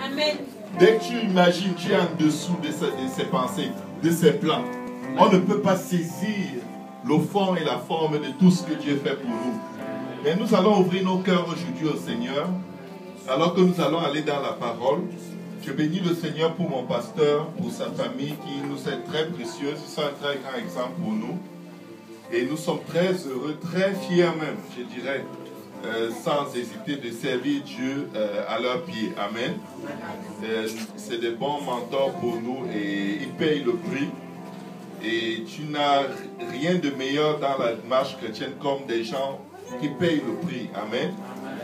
Amen. Dès que tu imagines, tu es en dessous de ses pensées, de ses plans. On ne peut pas saisir le fond et la forme de tout ce que Dieu fait pour nous. Mais nous allons ouvrir nos cœurs aujourd'hui au Seigneur. Alors que nous allons aller dans la parole, je bénis le Seigneur pour mon pasteur, pour sa famille qui nous est très précieuse. Ils sont un très grand exemple pour nous. Et nous sommes très heureux, très fiers même, je dirais, sans hésiter de servir Dieu à leurs pieds. Amen. C'est des bons mentors pour nous et ils payent le prix. Et tu n'as rien de meilleur dans la marche chrétienne comme des gens qui payent le prix. Amen.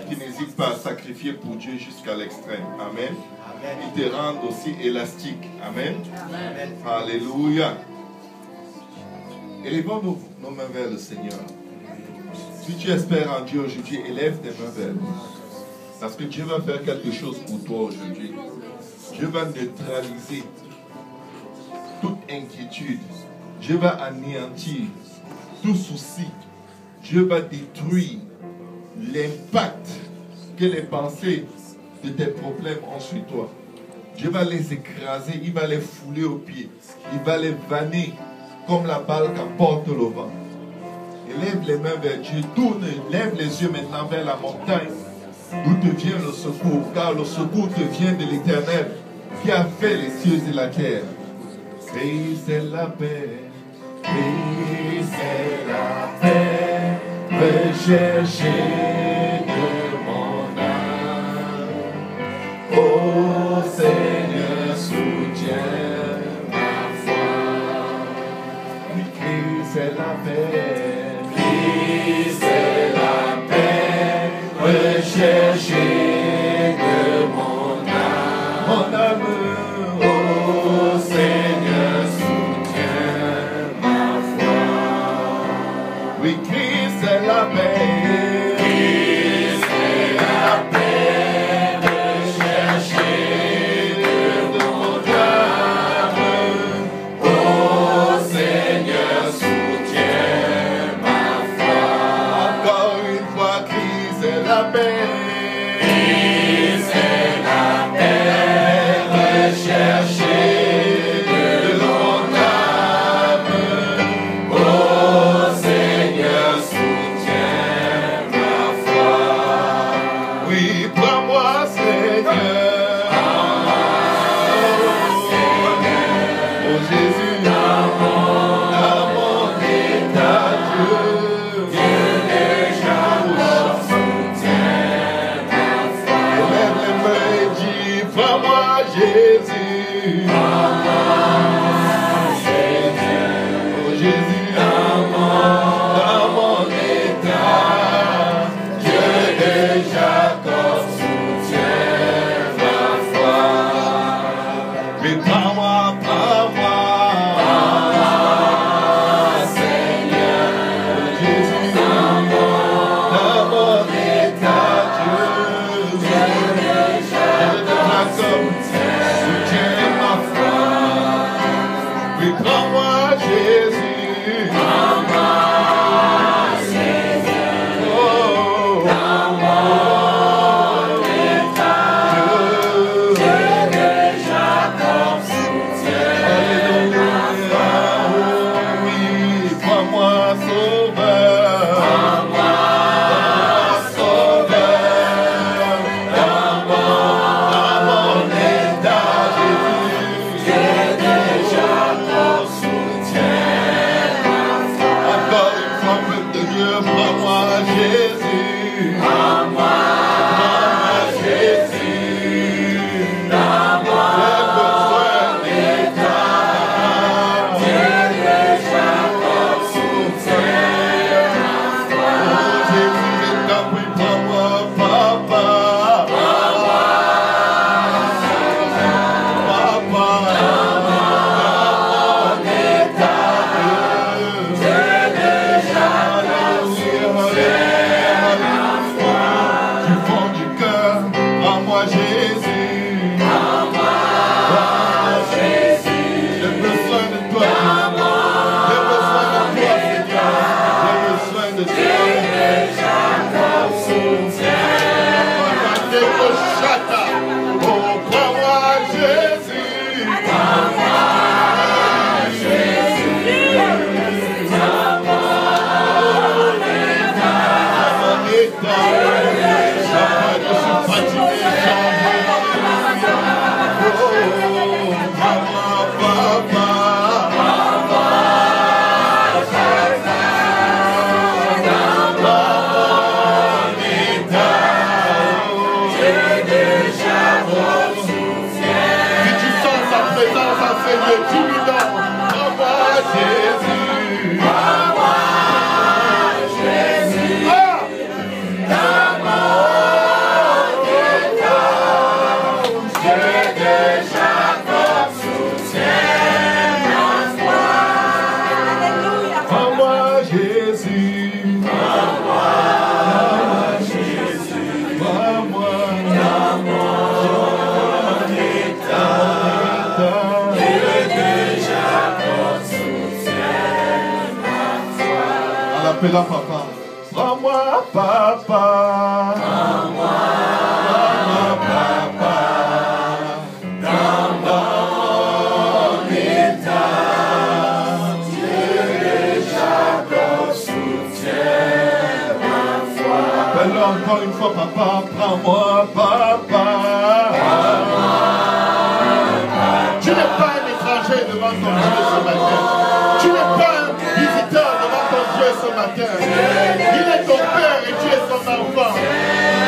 Qui n'hésitent pas à sacrifier pour Dieu jusqu'à l'extrême. Amen. Ils te rendent aussi élastique. Amen. Alléluia. Élevons nos mains vers le Seigneur. Si tu espères en Dieu aujourd'hui, élève tes mains vers lui. Parce que Dieu va faire quelque chose pour toi aujourd'hui. Dieu va neutraliser toute inquiétude. Dieu va anéantir tout souci. Dieu va détruire l'impact que les pensées de tes problèmes ont sur toi. Dieu va les écraser, il va les fouler aux pieds. Il va les vanner comme la balle qu'apporte le vent. Lève les mains vers Dieu, tourne, lève les yeux maintenant vers la montagne d'où te vient le secours, car le secours te vient de l'Éternel qui a fait les cieux et la terre. Paix, c'est la paix, paix, c'est la paix, rechercher de mon âme. Oh Seigneur, soutiens ma foi. Oui, Christ, c'est la paix. C'est la paix, rechercher de mon âme, oh Seigneur, soutiens ma foi. Oui, Christ, c'est la paix, Christ, c'est la paix, rechercher de mon âme, oh Seigneur, soutiens ma foi. Encore une fois, Christ, c'est la paix. Christ, c'est la paix, rechercher de mon âme. Oh Seigneur, soutiens ma foi. Oui, prends-moi, Seigneur. Oh Jésus, dans mon état, Dieu déjà soutient ma foi. Lève les mains et dis, prends-moi, Jésus. Prends-moi, Jésus. Oh Jésus, dans mon état, Dieu déjà soutient ma foi. Mais prends-moi, Seigneur. Oh Jésus, dans mon état, Dieu déjà soutient ma foi. Dieu, dis-lui non. Prends-moi Jésus. Prends-moi Jésus. Dans mon état, j'ai déjà comme soutien en toi. Prends-moi Jésus. Prends-moi Jésus. Prends-moi dans mon état. J'ai déjà comme soutien en toi. On l'appelle papa. Prends-moi papa. Prends-moi papa. Dans mon état. J'ai déjà comme soutien en toi. Appelle-le encore une fois papa. Prends-moi papa. Tu n'es pas un étranger devant ton Dieu ce matin. Tu n'es pas un visiteur devant ton Dieu ce matin. Il est ton Père et tu es son enfant.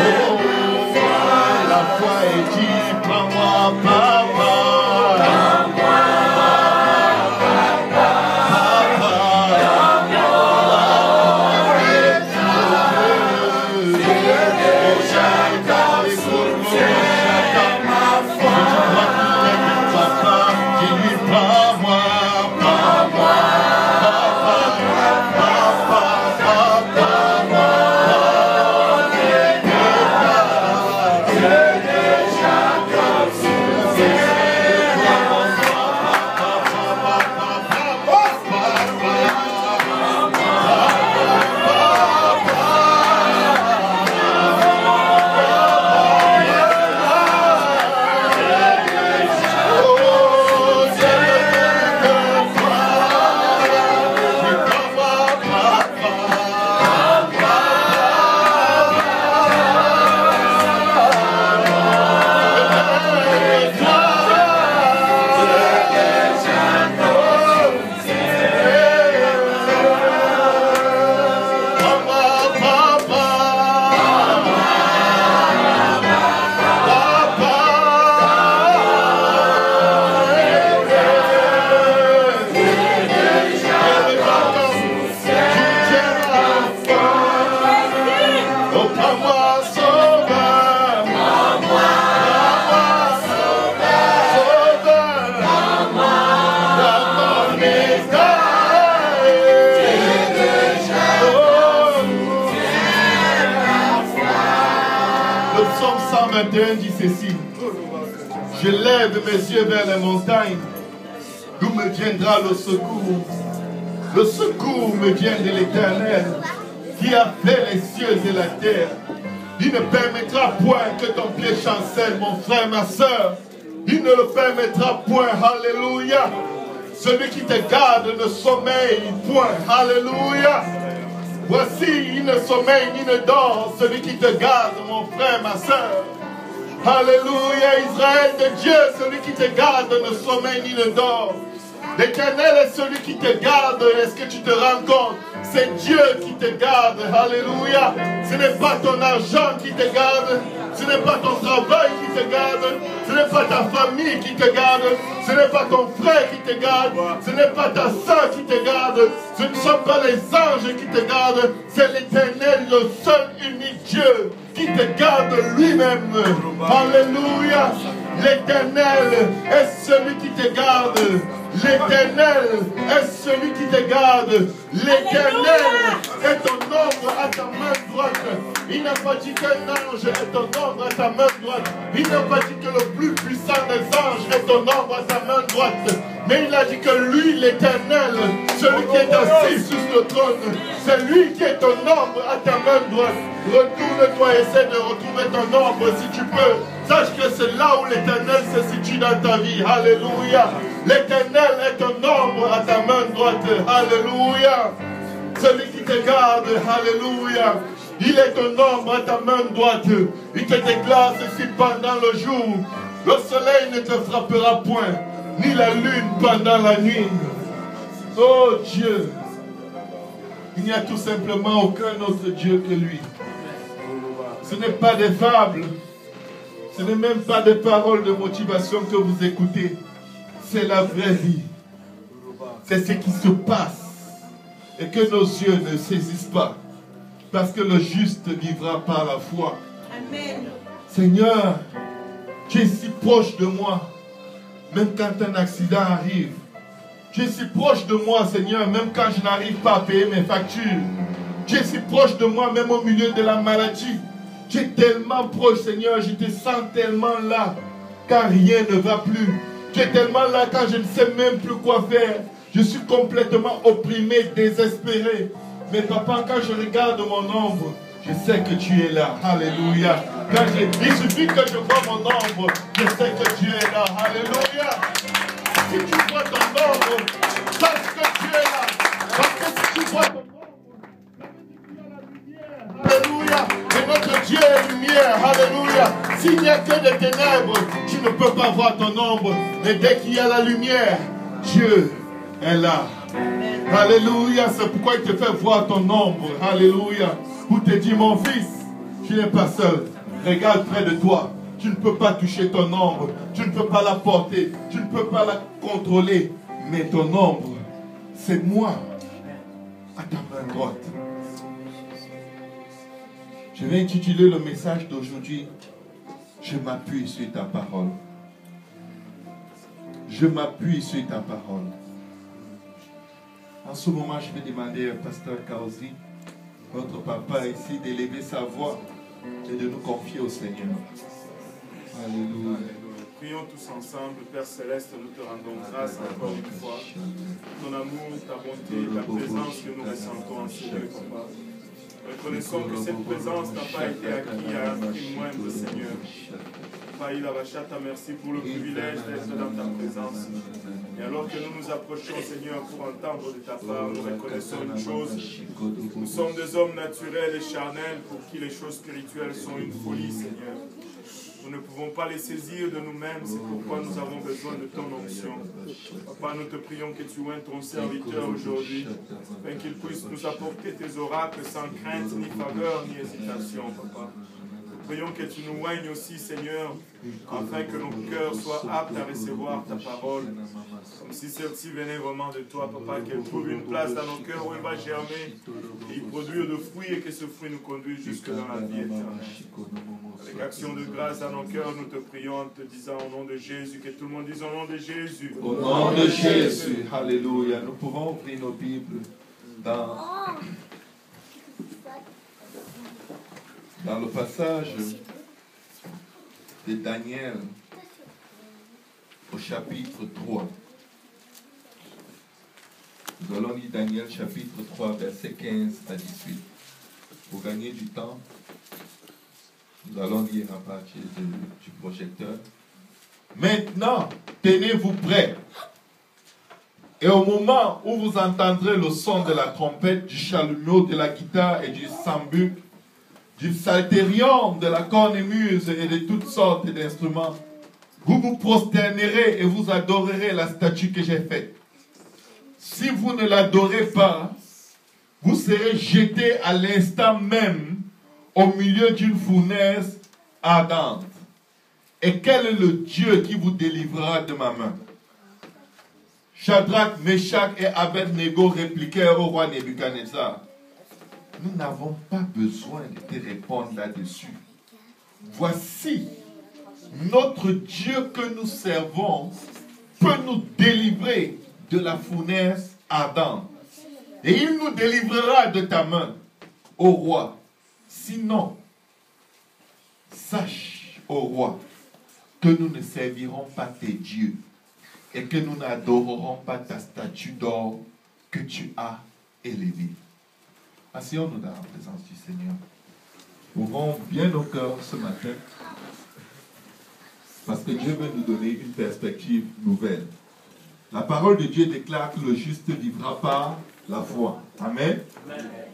Oh, la foi est dit, prends-moi papa. Dit ceci: je lève mes yeux vers les montagnes, d'où me viendra le secours. Le secours me vient de l'Éternel, qui a fait les cieux et la terre. Il ne permettra point que ton pied chancelle, mon frère, ma soeur. Il ne le permettra point. Alléluia. Celui qui te garde ne sommeille point. Alléluia. Voici, il ne sommeille ni ne dort, celui qui te garde, mon frère, ma soeur. Alléluia, Israël de Dieu, celui qui te garde ne sommeille ni ne dort. L'Éternel est celui qui te garde. Est-ce que tu te rends compte? C'est Dieu qui te garde. Alléluia. Ce n'est pas ton argent qui te garde. Ce n'est pas ton travail qui te garde. Ce n'est pas ta famille qui te garde. Ce n'est pas ton frère qui te garde. Ce n'est pas ta soeur qui te garde. Ce ne sont pas les anges qui te gardent. C'est l'Éternel, le seul unique Dieu qui te garde lui-même. Alléluia. L'Éternel est celui qui te garde. L'Éternel est celui qui te garde. L'Éternel est ton ombre à ta main droite. Il n'a pas dit qu'un ange est ton ombre à ta main droite. Il n'a pas dit que le plus puissant des anges est ton ombre à ta main droite. Mais il a dit que lui, l'Éternel, celui qui est assis sur le trône, c'est lui qui est ton ombre à ta main droite. Retourne-toi et essaie de retrouver ton ombre si tu peux. Sache que c'est là où l'Éternel se situe dans ta vie. Alléluia. L'Éternel est ton ombre à ta main droite. Alléluia. Celui qui te garde. Alléluia. Il est ton ombre à ta main droite. Il te déclare ceci pendant le jour. Le soleil ne te frappera point, ni la lune pendant la nuit. Oh Dieu. Il n'y a tout simplement aucun autre Dieu que lui. Ce n'est pas des fables. Ce n'est même pas des paroles de motivation que vous écoutez. c'est la vraie vie. C'est ce qui se passe. Et que nos yeux ne saisissent pas. Parce que le juste vivra par la foi. Amen. Seigneur, tu es si proche de moi. Même quand un accident arrive. Tu es si proche de moi, Seigneur, même quand je n'arrive pas à payer mes factures. Tu es si proche de moi, même au milieu de la maladie. Tu es tellement proche, Seigneur, je te sens tellement là, quand rien ne va plus. Tu es tellement là quand je ne sais même plus quoi faire. Je suis complètement opprimé, désespéré. Mais papa, quand je regarde mon ombre, je sais que tu es là. Alléluia. Il suffit que je vois mon ombre, je sais que tu es là. Alléluia. Si tu vois ton ombre, sache que tu es là. Parce que si tu vois ton ombre, alléluia. Et notre Dieu est lumière. Alléluia. S'il n'y a que des ténèbres, tu ne peux pas voir ton ombre. Mais dès qu'il y a la lumière, Dieu est là. Alléluia. C'est pourquoi il te fait voir ton ombre. Alléluia. Pour te dire, mon fils, tu n'es pas seul. Regarde près de toi. Tu ne peux pas toucher ton ombre. Tu ne peux pas la porter. Tu ne peux pas la contrôler. Mais ton ombre, c'est moi. À ta main droite. Je vais intituler le message d'aujourd'hui. Je m'appuie sur ta parole. Je m'appuie sur ta parole. En ce moment, je vais demander à Pasteur Kauzi, votre papa ici, d'élever sa voix et de nous confier au Seigneur. Alléluia. Prions tous ensemble, Père Céleste, nous te rendons grâce encore une fois. Ton amour, ta bonté, ta présence que nous ressentons en ce lieu, Papa. Reconnaissons que cette présence n'a pas été acquise à un prix moindre, Seigneur. Païla Vachata, merci pour le privilège d'être dans ta présence. Et alors que nous nous approchons, Seigneur, pour entendre de ta part, nous reconnaissons une chose. Nous sommes des hommes naturels et charnels pour qui les choses spirituelles sont une folie, Seigneur. Nous ne pouvons pas les saisir de nous-mêmes, c'est pourquoi nous avons besoin de ton onction. Papa, nous te prions que tu oignes ton serviteur aujourd'hui, afin qu'il puisse nous apporter tes oracles sans crainte, ni faveur, ni hésitation, Papa. Nous prions que tu nous oignes aussi, Seigneur, afin que nos cœurs soient aptes à recevoir ta parole. Comme si celle-ci venait vraiment de toi, Papa, qu'elle trouve une place dans nos cœurs où elle va germer et produire de fruits et que ce fruit nous conduise jusque dans la vie éternelle. Avec action de grâce dans nos cœurs, nous te prions en te disant au nom de Jésus, que tout le monde dise au nom de Jésus. Au nom de Jésus, alléluia. Nous pouvons ouvrir nos Bibles dans le passage de Daniel au chapitre 3. Nous allons lire Daniel chapitre 3, versets 15 à 18. Pour gagner du temps, nous allons lire à partir du projecteur. Maintenant, tenez-vous prêts. Et au moment où vous entendrez le son de la trompette, du chalumeau, de la guitare et du sambuc, du psalterion, de la cornemuse et de toutes sortes d'instruments, vous vous prosternerez et vous adorerez la statue que j'ai faite. Si vous ne l'adorez pas, vous serez jetés à l'instant même au milieu d'une fournaise ardente. Et quel est le Dieu qui vous délivrera de ma main? Shadrach, Meshach et Abednego répliquèrent au roi Nebuchadnezzar. Nous n'avons pas besoin de te répondre là-dessus. Voici, notre Dieu que nous servons peut nous délivrer de la fournaise ardente. Et il nous délivrera de ta main, ô roi. Sinon, sache, ô roi, que nous ne servirons pas tes dieux et que nous n'adorerons pas ta statue d'or que tu as élevée. Asseyons-nous dans la présence du Seigneur. Ouvrons bien nos cœurs ce matin, parce que Dieu veut nous donner une perspective nouvelle. La parole de Dieu déclare que le juste vivra par la foi. Amen. Amen.